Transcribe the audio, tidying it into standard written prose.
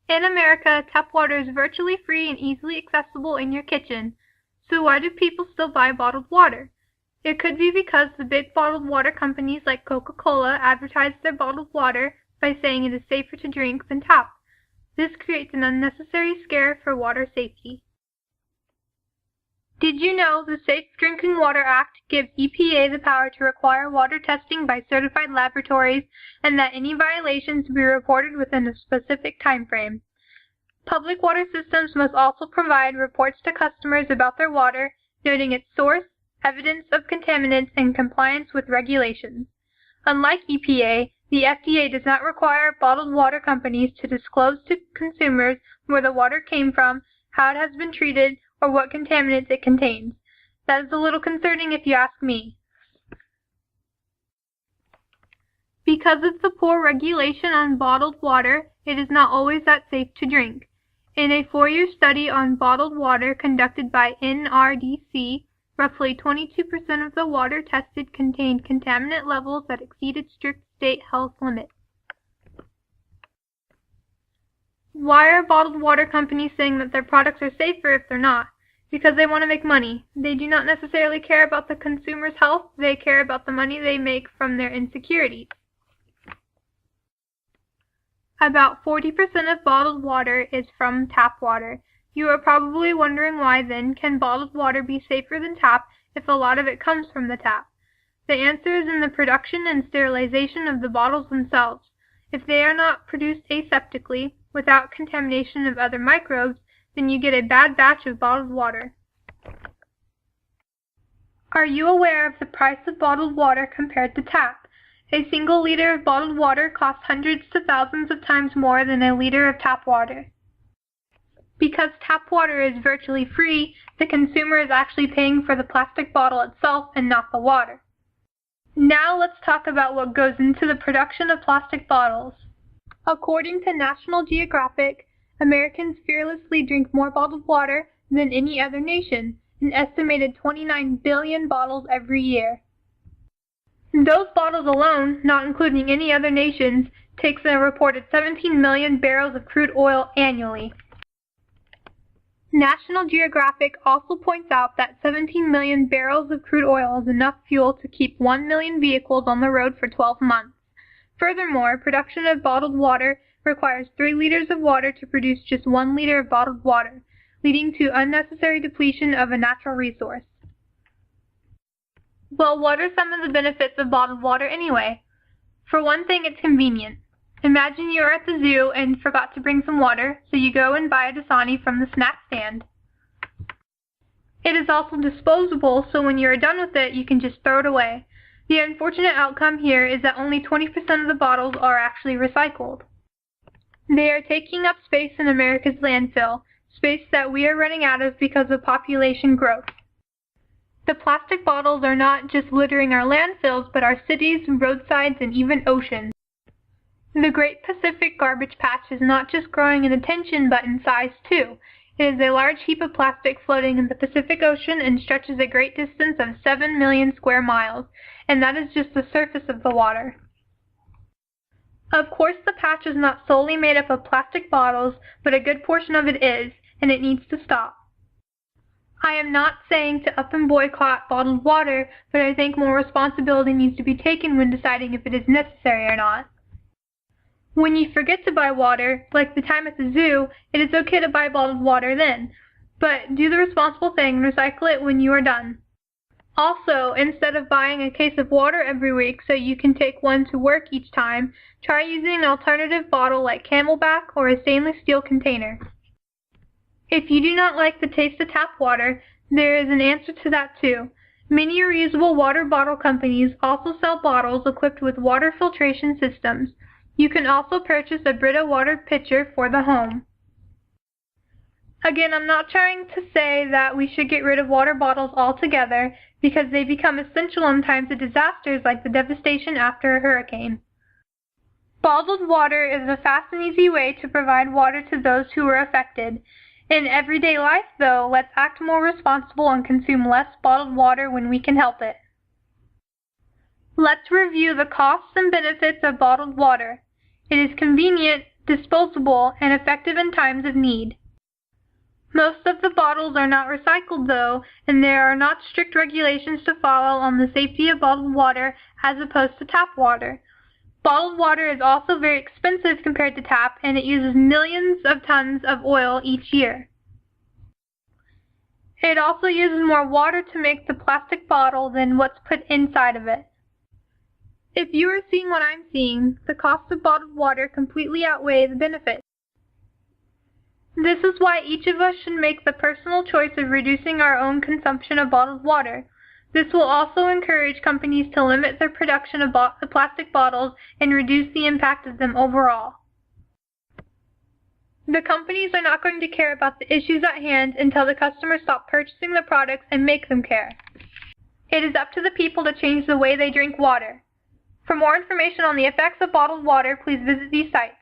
In America, tap water is virtually free and easily accessible in your kitchen. So why do people still buy bottled water? It could be because the big bottled water companies like Coca-Cola advertise their bottled water by saying it is safer to drink than tap. This creates an unnecessary scare for water safety. Did you know the Safe Drinking Water Act gives EPA the power to require water testing by certified laboratories and that any violations be reported within a specific time frame? Public water systems must also provide reports to customers about their water, noting its source, evidence of contaminants, and compliance with regulations. Unlike EPA, the FDA does not require bottled water companies to disclose to consumers where the water came from, how it has been treated, or what contaminants it contains. That is a little concerning if you ask me. Because of the poor regulation on bottled water, it is not always that safe to drink. In a 4-year study on bottled water conducted by NRDC, roughly 22% of the water tested contained contaminant levels that exceeded strict state health limits. Why are bottled water companies saying that their products are safer if they're not? Because they want to make money. They do not necessarily care about the consumer's health, they care about the money they make from their insecurities. About 40% of bottled water is from tap water. You are probably wondering why then can bottled water be safer than tap if a lot of it comes from the tap? The answer is in the production and sterilization of the bottles themselves. If they are not produced aseptically, without contamination of other microbes, then you get a bad batch of bottled water. Are you aware of the price of bottled water compared to tap? A single liter of bottled water costs hundreds to thousands of times more than a liter of tap water. Because tap water is virtually free, the consumer is actually paying for the plastic bottle itself and not the water. Now let's talk about what goes into the production of plastic bottles. According to National Geographic, Americans fearlessly drink more bottled water than any other nation, an estimated 29 billion bottles every year. Those bottles alone, not including any other nations, takes a reported 17 million barrels of crude oil annually. National Geographic also points out that 17 million barrels of crude oil is enough fuel to keep 1 million vehicles on the road for 12 months. Furthermore, production of bottled water requires 3 liters of water to produce just 1 liter of bottled water, leading to unnecessary depletion of a natural resource. Well, what are some of the benefits of bottled water anyway? For one thing, it's convenient. Imagine you're at the zoo and forgot to bring some water, so you go and buy a Dasani from the snack stand. It is also disposable, so when you're done with it, you can just throw it away. The unfortunate outcome here is that only 20% of the bottles are actually recycled. They are taking up space in America's landfill, space that we are running out of because of population growth. The plastic bottles are not just littering our landfills, but our cities, roadsides, and even oceans. The Great Pacific Garbage Patch is not just growing in attention, but in size too. It is a large heap of plastic floating in the Pacific Ocean and stretches a great distance of 7 million square miles, and that is just the surface of the water. Of course, the patch is not solely made up of plastic bottles, but a good portion of it is, and it needs to stop. I am not saying to up and boycott bottled water, but I think more responsibility needs to be taken when deciding if it is necessary or not. When you forget to buy water, like the time at the zoo, it is okay to buy bottled water then, but do the responsible thing and recycle it when you are done. Also, instead of buying a case of water every week so you can take one to work each time, try using an alternative bottle like Camelback or a stainless steel container. If you do not like the taste of tap water, there is an answer to that too. Many reusable water bottle companies also sell bottles equipped with water filtration systems. You can also purchase a Brita water pitcher for the home. Again, I'm not trying to say that we should get rid of water bottles altogether, because they become essential in times of disasters like the devastation after a hurricane. Bottled water is a fast and easy way to provide water to those who are affected. In everyday life, though, let's act more responsible and consume less bottled water when we can help it. Let's review the costs and benefits of bottled water. It is convenient, disposable, and effective in times of need. Most of the bottles are not recycled though, and there are not strict regulations to follow on the safety of bottled water as opposed to tap water. Bottled water is also very expensive compared to tap, and it uses millions of tons of oil each year. It also uses more water to make the plastic bottle than what's put inside of it. If you are seeing what I'm seeing, the cost of bottled water completely outweighs the benefits. This is why each of us should make the personal choice of reducing our own consumption of bottled water. This will also encourage companies to limit their production of plastic bottles and reduce the impact of them overall. The companies are not going to care about the issues at hand until the customers stop purchasing the products and make them care. It is up to the people to change the way they drink water. For more information on the effects of bottled water, please visit these sites.